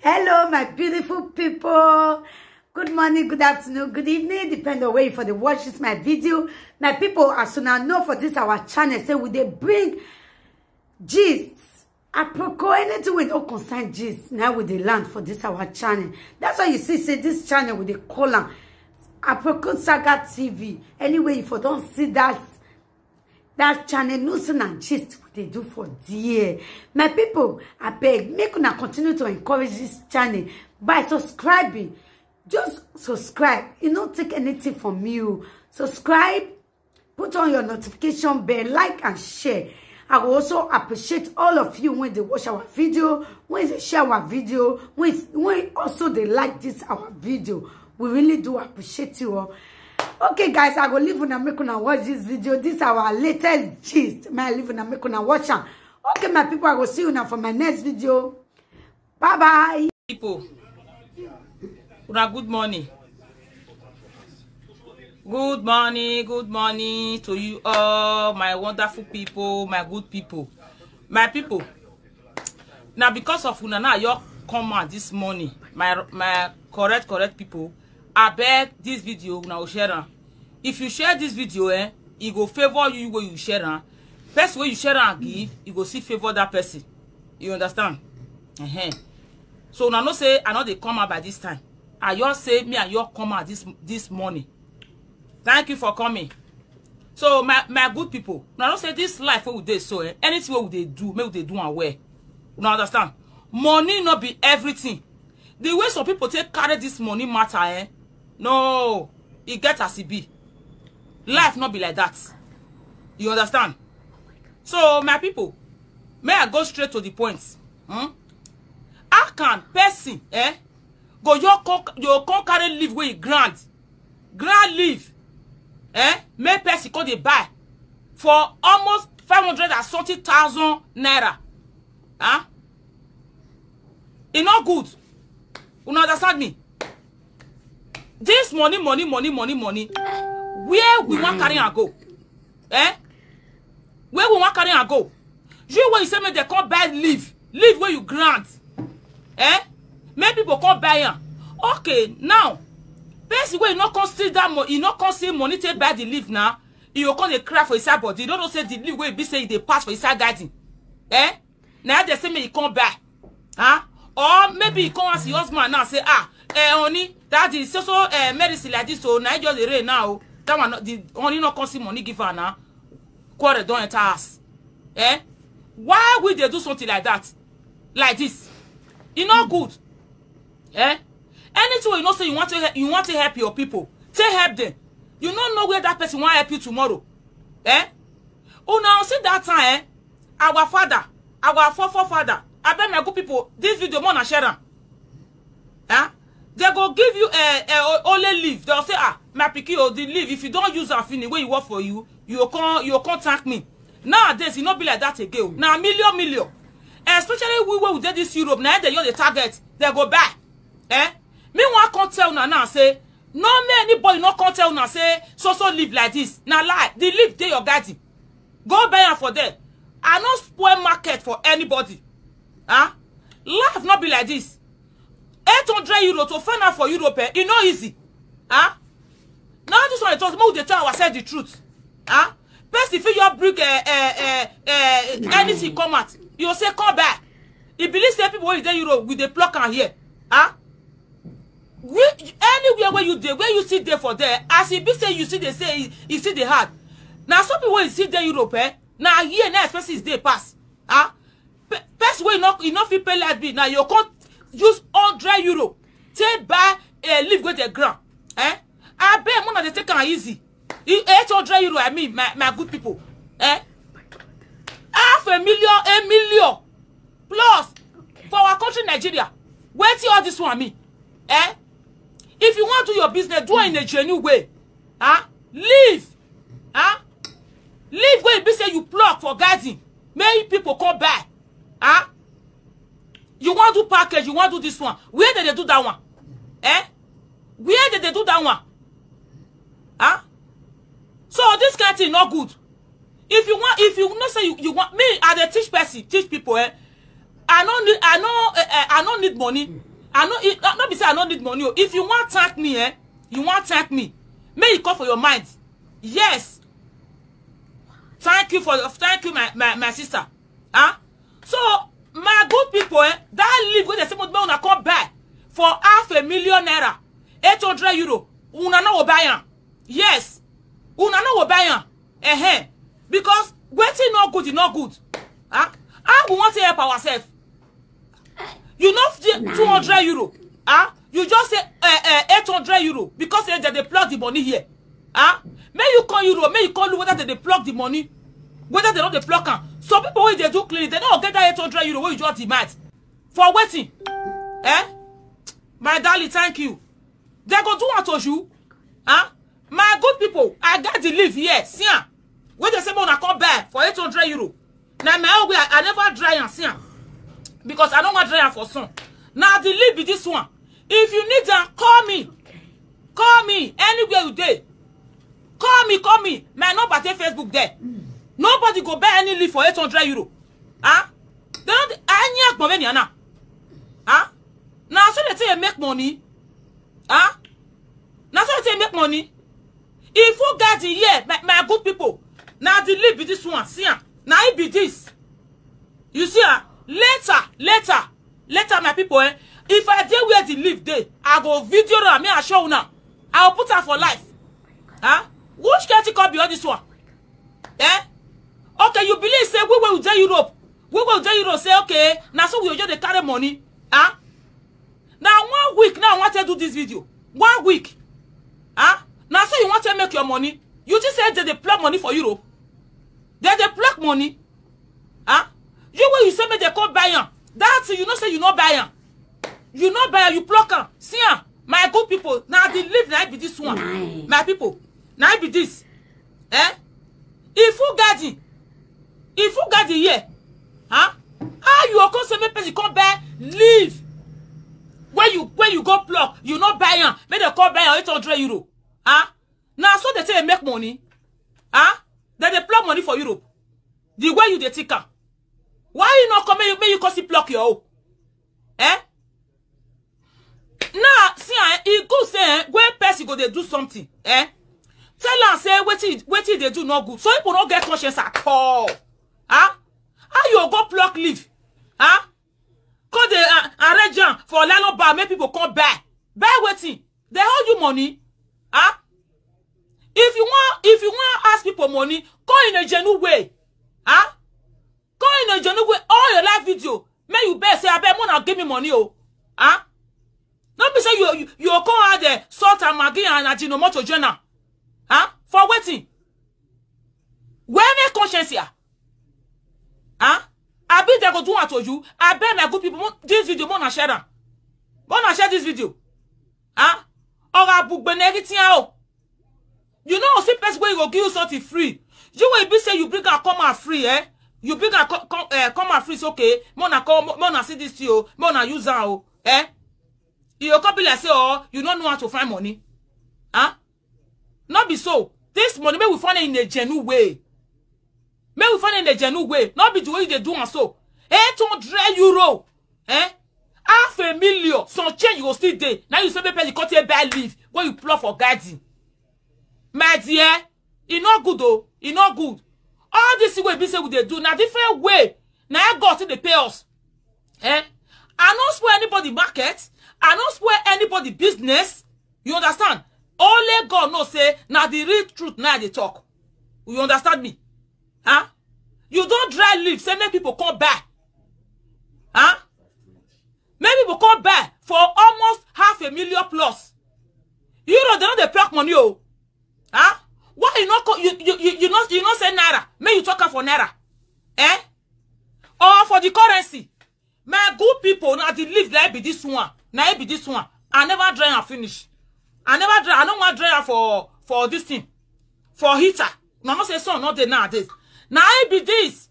Hello, my beautiful people. Good morning, good afternoon, good evening, depending on where you for the watch this my video. My people, as soon as know for this our channel, say we they bring gist. Apropos anything with all concern gist. Now we they land for this our channel. That's why you see say this channel with the column Apropos Saga TV. Anyway, if you don't see that channel, news and gist what they do for dear. My people, I beg, make una continue to encourage this channel by subscribing. Just subscribe. It don't take anything from you. Subscribe, put on your notification bell, like and share. I will also appreciate all of you when they watch our video, when they share our video, when also they like this our video. We really do appreciate you all. Okay, guys, I go leave una make una watch this video. This is our latest gist. May I leave una make una watch am. Okay, my people, I will see you now for my next video. Bye bye. People, good morning. Good morning to you all, my wonderful people, my good people. My people. Now, because of una now, you come out this morning, my correct people. I beg this video now share am. If you share this video, it go favor you where you share am. Person where you share and give, you go see favor that person. You understand? So now no say I know they come out by this time. I just say me and you come out this morning. Thank you for coming. So my good people, now don't say this life where we dey so anything what they do, make they do and where. You understand? Money not be everything. The way some people take carry this money matter, no, it get as it be. Life not be like that. You understand? So my people, may I go straight to the point? How can person go your con carry leave where you grand leave make person go dey buy for almost 570,000 naira? It not good. You understand me? This money. Where we want carry and go? Where we want carry and go? You when you say me they can't buy leave where you grant. Many people can't buy am. Okay, now person where you not consider that money, you not consider money to buy the leave now. You can't dey cry for inside body. You don't know say the leave where you be say they pass for inside garden. Now they say me you can't buy. Or maybe you come as your husband now say, honey, that is so medicine like this, so now just the rain now. That one the honey not consider money give her now. Quarter don't enter us. Why would they do something like that? Like this? It's not good. Anything you know say you want to help your people, say help them. You don't know where that person want to help you tomorrow. Oh now see that time, our father, our forefather. I bet my good people, this video more than share them. They go give you only leave. They'll say, my picky or the leave. If you don't use that finish where you work for you can't thank me. Nowadays, it not be like that again. Now million. Especially we did this Europe. Now they use the target. They go back. Meanwhile, can't tell now say, no anybody not can't tell now say so live like this. Now lie. The leave they your guardian. Go buy them for them. I not spoil market for anybody. Life not be like this. 800 euros to find out for Europe, it's not easy. Now this one talks more they tell ourselves the truth. Best if you bring anything come out, you say come back. You believe say people where in Europe with the pluck and here. Anywhere where you sit there for there, as it be say you see they say you see the hard. Now some people will sit there Europe, now here now especially is they pass. Best way you not feel pay like me. Now you can't use 100 euro. Take buy leave with the ground. I bet more than they take it easy. 800 euro, I mean, my good people. $500,000, $1 million plus for our country Nigeria. Where see all this one me? If you want to do your business, do it in a genuine way. Leave. Leave where you be say you plug for garden. Many people come back. You want to do package, you want to do this one. Where did they do that one? Where did they do that one? So this kind of thing not good. If you not say you want me, I teach people. I don't need money. I know it not be say I don't need money. If you want thank me, you want thank me. May you call for your mind. Yes. Thank you my sister. Huh? So my good people, that live with the same money una come back for €500,000, 800 euro. Una no buy. Yes. Una no buy. Because waiting not good is not good. Huh? How we want to help ourselves? You know 200 euro. Huh? You just say 800 euro because they plug the money here. Huh? May you call euro, may you call you whether they plug the money, whether they don't they plug them. Some people when they do clean, they don't get that 800 euro where you just demand for waiting. My darling, thank you. They go do what to you. Huh? My good people, I got the live here. See, when they say I come back for 800 euro. Now my way I never dry and see, because I don't want dry for some. Now the live be this one. If you need them, call me. Call me anywhere you day. Call me. My number take Facebook there. Nobody go buy any leaf for 800 euro. Huh? They don't any money now. Huh? Now so they say you make money. Huh? Now so they say you make money. If you got the year, my good people. Now the leaf be this one. See now it be this. You see later my people, if I dare where the leaf day, I go video now. Me I show you now. I'll put her for life. Huh? Which can't come beyond this one? Okay, you believe say we will do Europe. We will do Europe say okay. Now so we just carry money. Huh? Now 1 week now I want to do this video. 1 week. Huh? Now so you want to make your money. You just said that they plug money for Europe. They plug money. Huh? You when you say me they come buy them. That's you know say you not buy them. You not buy them, you plug them. See my good people. Now they live now be this one. Nice. My people. Now be this. If you got the year, huh? How you come say me person come buy leave. When you go plug, you not buy them. Make they come buy 800 euro. Huh? Now so they say they make money. Huh? Then they plug money for Europe. The way you they take her. Why you not come make you come see plug your own? Now see it go say when person go they do something. Tell them say wait they do not good. So people don't get conscience at all. Huh? How you go pluck leaf? Huh? Cause they arrange for landlord bar, make people come buy. Buy waiting. They hold you money. Huh? If you want ask people money, go in a genuine way. Huh? Go in a genuine way. All your live video. May you bear say I bet more give me money. Oh. Huh? Don't be say you come out there salt and maggi and Ajinomoto journal. Huh? For waiting. Where make conscience here? Huh? I bet they go do what to you. I bet my good people this video more share them. More share this video. Huh? Or I book everything out. You know, see person where you go give you something free. You will be say you bring her come out free, You bring her come out free, it's okay. Mona see this to you. Mona use her, You can't be like say, oh, you don't know how to find money. Huh? Not be so. This money, may we find it in a genuine way. May we find it in a genuine way. Not be the way they do and so. 800 euro. $500,000. Some change you will still there. Now you say maybe you can't take bad leave. When you plot for garden. My dear, it not good though. It not good. All this way be say what they do. Now different way. Now I got to the pay us. I don't spoil anybody market. I don't spoil anybody business. You understand? Only God knows say now the real truth now they talk. You understand me? Huh? You don't dry leave. Say make people come back. Huh? Make people come back for almost $500,000 plus. You know they don't they pluck money. Oh. Huh? Why you not you not say naira? May you talk for naira? Or for the currency? My good people now the live like be this one. Now it be this one. I never dry and finish. I never dry. I don't want dry for this thing. For heater. No, not say so. Not there nowadays. Now it be this.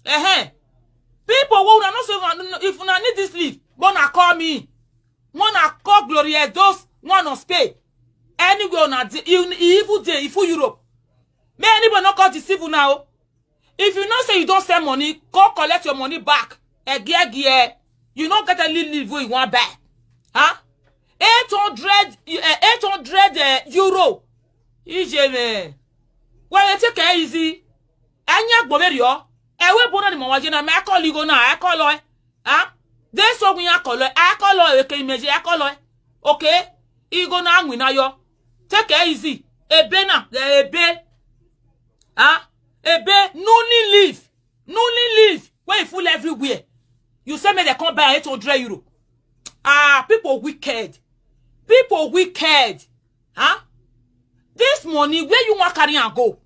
People who not say if you need this leave, wanna call me. Wanna call Gloria those one on Spain. Anywhere on evil day, if Europe. May anybody not call the civil now? If you not say you don't send money, go collect your money back. You not get a little leave where you want back. Huh? 800 euro. Ijeme. Well, you take it easy. Anya gbomerio. Ewe bona ni mo na me call you go na. I call lo. Huh? This one we call lo. I call lo we can imagine I call lo. Okay? Igo na anwi na yo. Take it easy. Ebe na. Ebe. Huh? Ebe. Nuni leave. Nuni leave. When you full everywhere. You say me they come buy 800 euro. Ah, people wicked. People wicked. Huh? This money, where you want carry and go?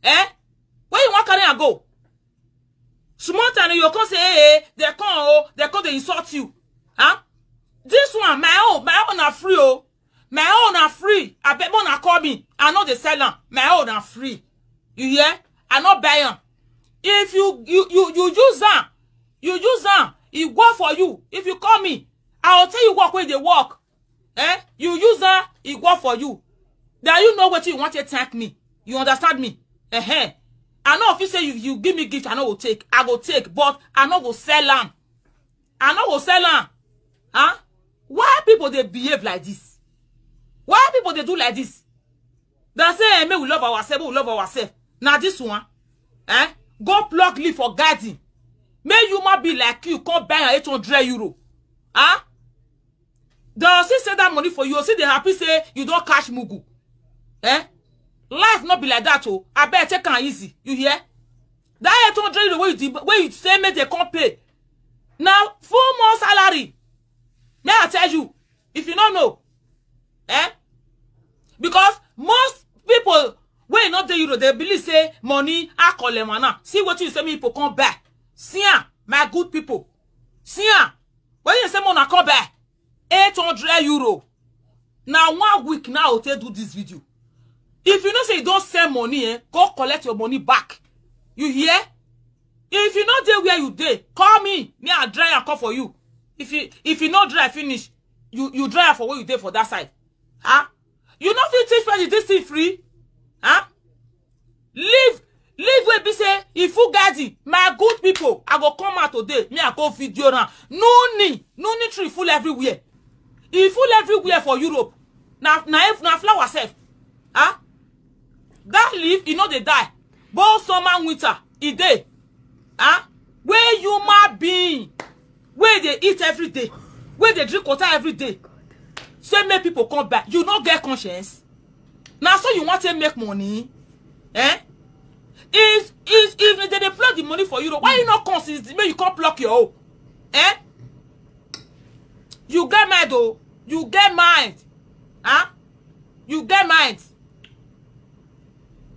Eh? Where you want carry and go? Small time you can say, hey, they come, they insult you. Huh? This one, my own are free, oh. My own are free. I bet one are call me. I know they sell them. My own are free. You hear? I not buy them. If you use them, it work for you. If you call me, I will tell you what way they work. Eh? You use them, it work for you. Now you know what you want to thank me. You understand me? I know if you say you give me gift, I know will take. I go take, but I know will sell them. I know will sell them. Huh? Why people they behave like this? Why people they do like this? They say, hey, we love ourselves, we love ourselves. Now this one, go plug leaf for garden. May you might be like you, come buy 800 euro. Huh? They'll say that money for you. See they happy say you don't cash mugu. Eh? Life not be like that, oh. I bet take it easy. You hear? That 800 euro where you say me they can't pay. Now 4 months salary. May I tell you, if you don't know, because most people when not the euro, they believe say money I call them now. See what you say me people come back. See my good people. See when you say money come back 800 euro. Now 1 week now I'll do this video. If you know say you don't send money, go collect your money back. You hear? If you know there where you dey, call me. Me I dry and call for you. If you not dry finish, you dry for where you dey for that side. Huh? You know if you teach me this thing free? Huh? Leave where be say if you guys my good people, I go come out today. Me I go video now. No need tree full everywhere. It full everywhere for Europe. Now flower self. Huh? That leaf, you know they die. Both summer and winter, it day. Huh? Where human being, where they eat every day, where they drink water every day. So many people come back. You don't get conscience. Now so you want to make money. Eh? If they plug the money for you, why you not conscious? Maybe you can't block your own. Eh? You get mind though. You get mind. Huh? You get mind.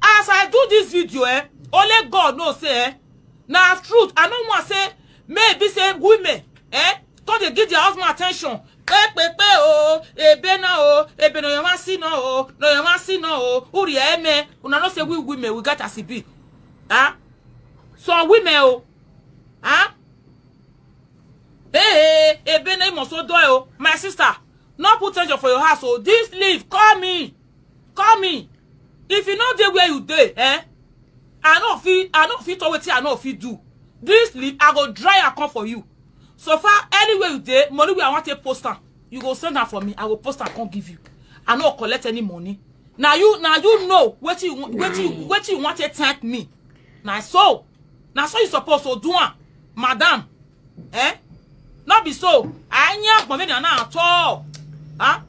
As I do this video, only God knows, now truth, I don't want to say, maybe say women, because they give their husband attention. No, not say we women, we got a CB. Some women, my sister, not put pressure for your house, oh, this leave, call me. If you know the where you dey, I know fit to wait I know fit do. This leave, I go dry and come for you. So far, anywhere you dey, money where I want to post her, you go send her for me. I will post her, can't give you. I no collect any money. Now you know what you want to thank me. Now so you supposed to do one, madam. Not be so. I ain't money now at all. Huh?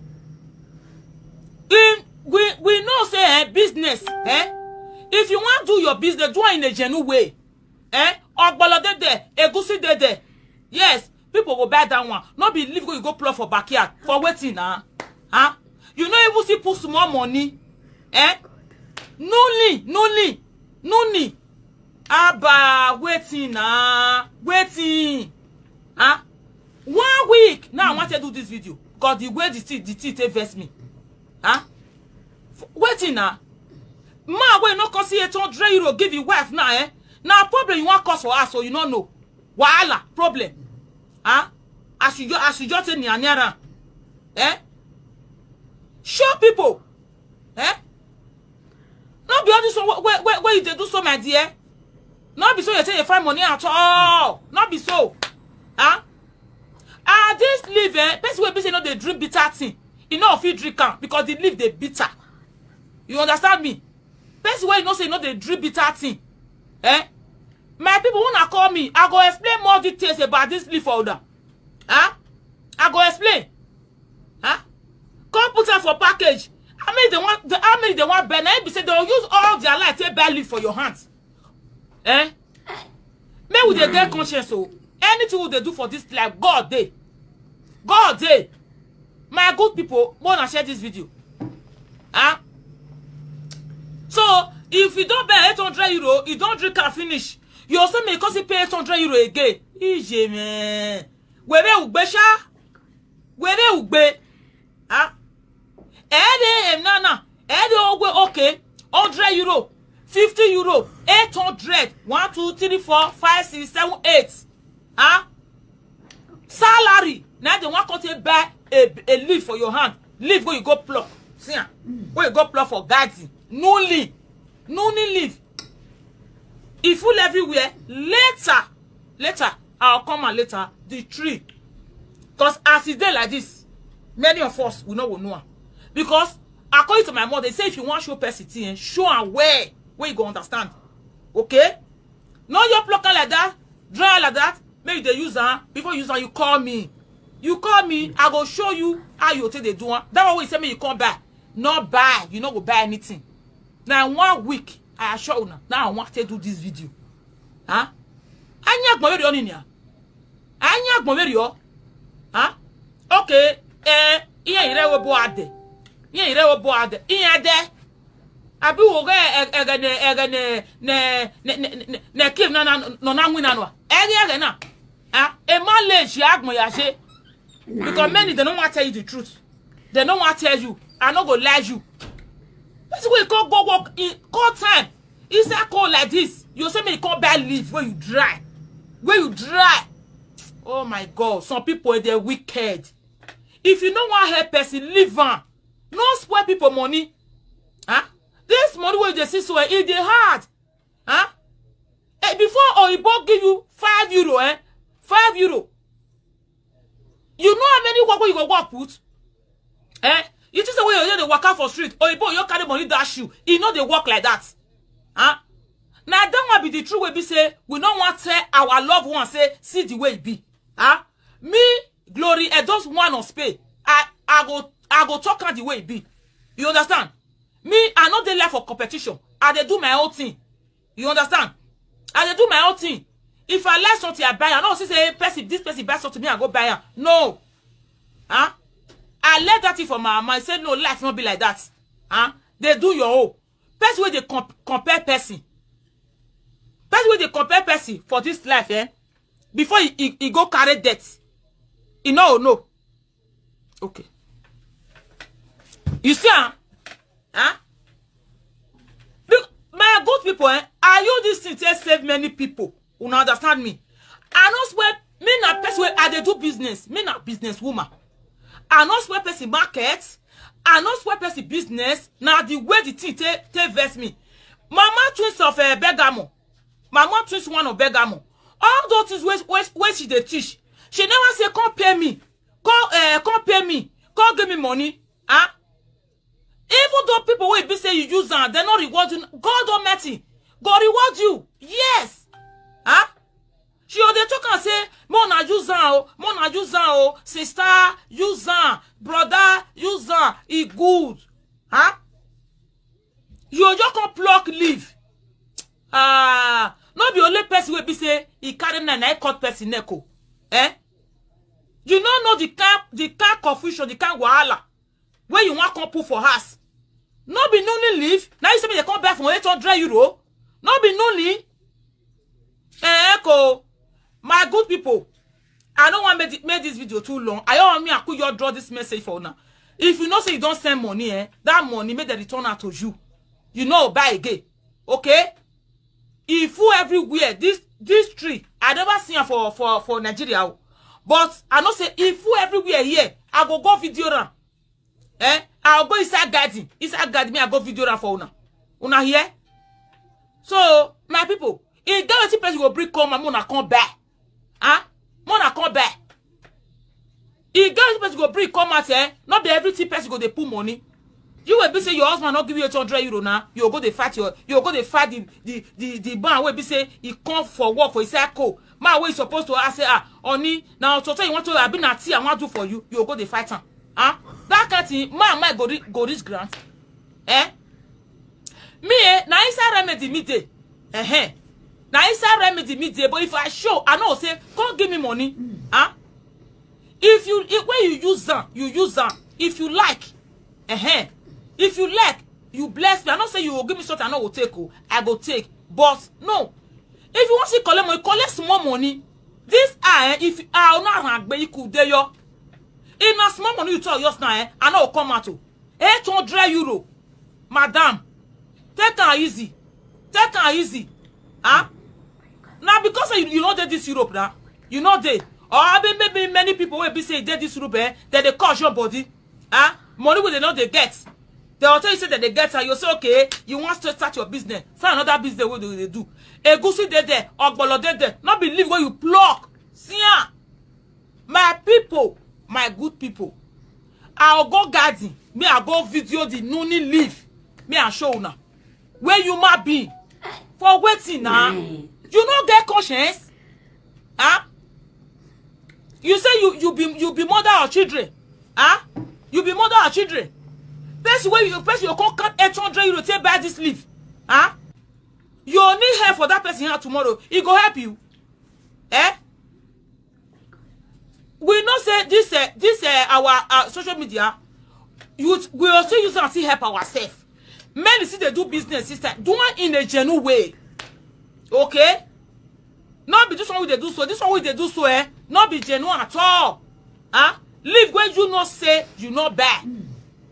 We know say business, if you want to do your business, do it in a genuine way. Ogbolo de egusi de. Yes, people will buy that one. Not believe you go plug for backyard for waiting now. Huh? You know even see put small money. No need. Aba waiting now. Waiting. Huh? 1 week. Now I want to do this video. Because the way the teeth vest me. Huh? Waiting now. Man, when not consider 800 euro give you wife now, Now problem you want cause for us, so you don't know. Wahala, problem. Huh? As you just say nyanyara. Show people. Not be all this where you do so, my dear. Not be so you say you find money at all. Not be so. Huh? This live, person will be say no they bitter thing. You know if you drink am because the leaf they bitter. You understand me? Person where you know say you know they drink bitter thing. Eh? My people wanna call me. I go explain more details about this leaf holder. Huh? I go explain. Huh? Come put her for package. How many they want burn? Be say they'll use all their life to buy leaf for your hands. Eh? Maybe they get conscience so anything they do for this life, God they. God they. My good people, wanna share this video. Huh? So if you don't pay 800 euro, you don't drink and finish. You also may cause you pay 800 euro again. Ije man. Where ugbe sha? Where ugbe? Ah? Nana. Okay. 100 euro. 50 euro. 800. 1, 2, 3, 4, 5, 6, 7, 8. Ah? Salary. Now they want to buy a leaf for your hand. Leaf where you go pluck. See? Where you go pluck for garden. No leaf. No leaf. If full everywhere, later, I'll come and later, the tree. Because as it's there like this, many of us will know. Because according to my mother, they say if you want to show person, show and where you go understand. Okay? No your plucker like that, dry like that, maybe they use her, before you use her, you call me. You call me, I go show you how you take the do one. That's why you say me you come buy. Not buy, you not go buy anything. Now 1 week, I assure you now I want to do this video. Huh? Anya gbo on in here. Anya gbo huh? Okay, iya ire wo bo ade. Iya ire wo bo ade. Iya de. Abi wo ga ne kim na win anwa. Ege na. Ah, e man le shi agbon ya se. Because many they don't want to tell you the truth. They don't want to tell you. I no go lie you. This way go work in cold time. It's that cold like this. You say me you can't buy leaf where you dry. Where you dry. Oh my God. Some people they're wicked. If you don't want help person, leave on. No spoil people money. Huh? This money where they see so it's hard. Huh? Before Oyibo give you 5 euro, 5 euro. You know how many work you go work put? You just say when you walk out for street, Oyibo you carry money dash you. You know they work like that. Huh? Now that one be the true way be say we don't want to our loved one say see the way it be. Huh? Me, Glory, and just one on spade. I go talk on the way it be. You understand? Me, I not dey left for competition. I dey do my own thing. You understand? I dey do my own thing. If I like something, I buy. I don't say this person buy something to me, I go buy it. No. Huh? I let that thing for my mama. I said no, life not be like that. Huh? They do your own. Person where they compare person. Person where they compare person for this life, before he go carry debt. You know or no? Okay. You see, huh? Look, my good people, I use this thing to save many people. You understand me? I know swear me na person where I dey do business. Me na business woman. I know swear person market. I know swear person business. Now the way the thing take verse me. Mama twins of Bergamo. Mama twins one of Bergamo. All those things where she dey teach. She never say come pay me. Come pay me. Come give me money. Huh? Even though people will be say you use them, they not reward you. God Almighty, God reward you. Yes. Huh? She they talk and say, Mona use them, sister, use them, brother, use them. It good. Huh? You just come pluck leaf. Not the only person will be say he carry na cut person neko. You don't know the kind confusion, the kind wahala. Where you want to put for us. Not be newly leave. Now you say me they come back from 800 euro. Not be newly. Echo. My good people. I don't want to make this video too long. I don't want me to could you draw this message for now. If you know say you don't send money, that money make the return out to you. You know buy again. Okay? If you everywhere, this tree, I never seen for Nigeria. But I know say if you everywhere here, I go video run. I'll go inside garden. Inside garden, me I go video run for una. Una here? So, my people, if that person will bring come and mona come back. Huh? Mona come back. If girls person go bring come out not be everything person go they put money. You will be say your husband not give you 800 euro now. You go to fight the band where be say he come for work for his cycle. Man, where you supposed to ask Oni now to tell you want to have been at tea I want to do for you. You go to fight him. That kind of thing, man go this grant. Me na inside remedy me day. Na inside remedy me day. But if I show, I know say come give me money. If when you use them, If you like, if you like, you bless me. I not say you will give me something I know will take. I go take. But no. If you want to collect money, collect small money. This if I not you could there yo. In a small money you tell yours now, I know come out to 800 euro. Madam, take her easy. Take her easy. Now because you know that this Europe now, you know they. Or maybe many people will be saying that this Europe that they cause your body. Money will they know they get. They will tell you say that they get you say okay, you want to start your business. Find another business what do they do. Egusi there, ogbolo there. Not believe where you pluck. See my people, my good people. I'll go garden. Me I go video the noonie leaf. Me I show now. Where you might be. For waiting now. You don't get conscience. You say you be mother or children. You be mother or children. Person you can cut 800 euro to buy this leaf. You need help for that person here tomorrow. He go help you. We not say this our social media. We also use it to help ourselves. Men see they do business sister. Do it in a genuine way. Okay? Not be this one they do so. This one they do so not be genuine at all. Live where you not say you not buy.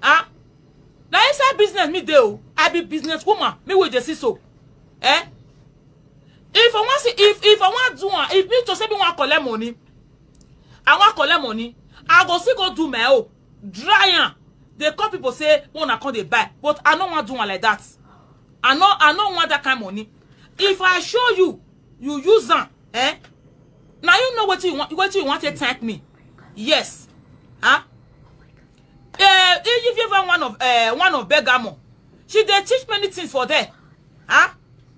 Now inside business me do. I be business woman. Me with the see so. If I want see if I want do one, if me to say me want collect money, I want collect money. I go see go do my own. Dry. They call people say wanna come they buy, but I don't want do one like that. I don't want that kind of money. If I show you, you use them, now you know what you want to thank me. Yes. If you ever one of Bergamo, she they teach many things for there.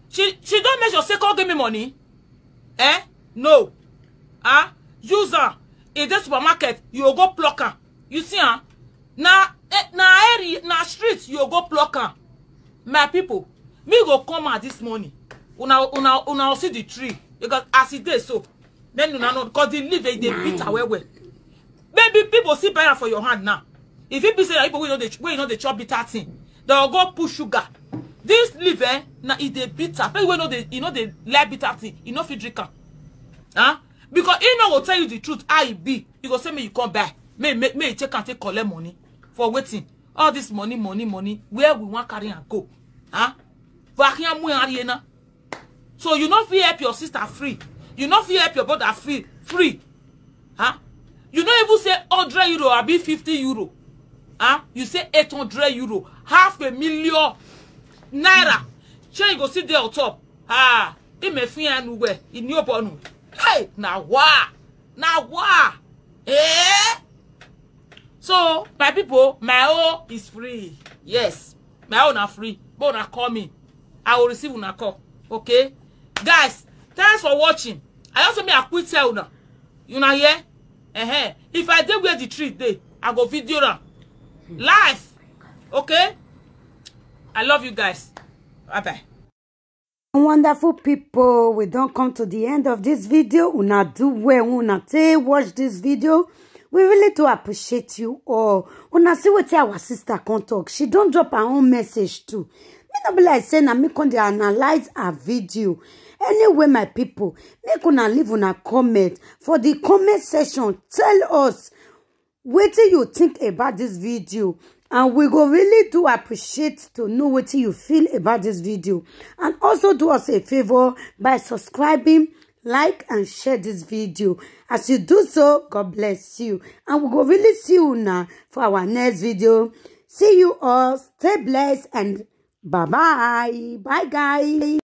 She don't measure say call give me money. No. Use her. In the supermarket, you go pluck her. You see na area na street you go pluck her. My people, me go come out this morning. Una see the tree because as it is so, then you know because the leaf they beat away well. Maybe people see buy for your hand now. If you be say people we know the chop bitter thing, they'll go put sugar. This leaf now it they bitter. People we know they like bitter thing. You know if you drink am. Because he no go tell you the truth how it be. You go say me you come buy. May take and take collect money for waiting. All this money. Where we want carry and go? So you not feel help your sister free. You not feel help your brother free. You not even say 100 euro or be 50 euro. You say 800 euro, 500,000 naira. Sure you go sit there on top. It may feel anywhere in your bonu. Hey, now what? So my people, my own is free. Yes, my own are free. But una call me, I will receive una call. Okay, guys, thanks for watching. I also me a quick tell una. You know here? If I did where the tree day, I go video now. Live. Okay? I love you guys. Bye-bye. Wonderful people, we don't come to the end of this video. Una do well, una watch this video. We really do appreciate you all. Una see what our sister can talk. She don't drop her own message too. Me not be like saying na me can analyze her video. Anyway, my people, make una leave una comment for the comment section. Tell us what you think about this video. And we go really do appreciate to know what you feel about this video. And also do us a favor by subscribing, like, and share this video. As you do so, God bless you. And we go really see you now for our next video. See you all. Stay blessed and bye-bye. Bye, guys.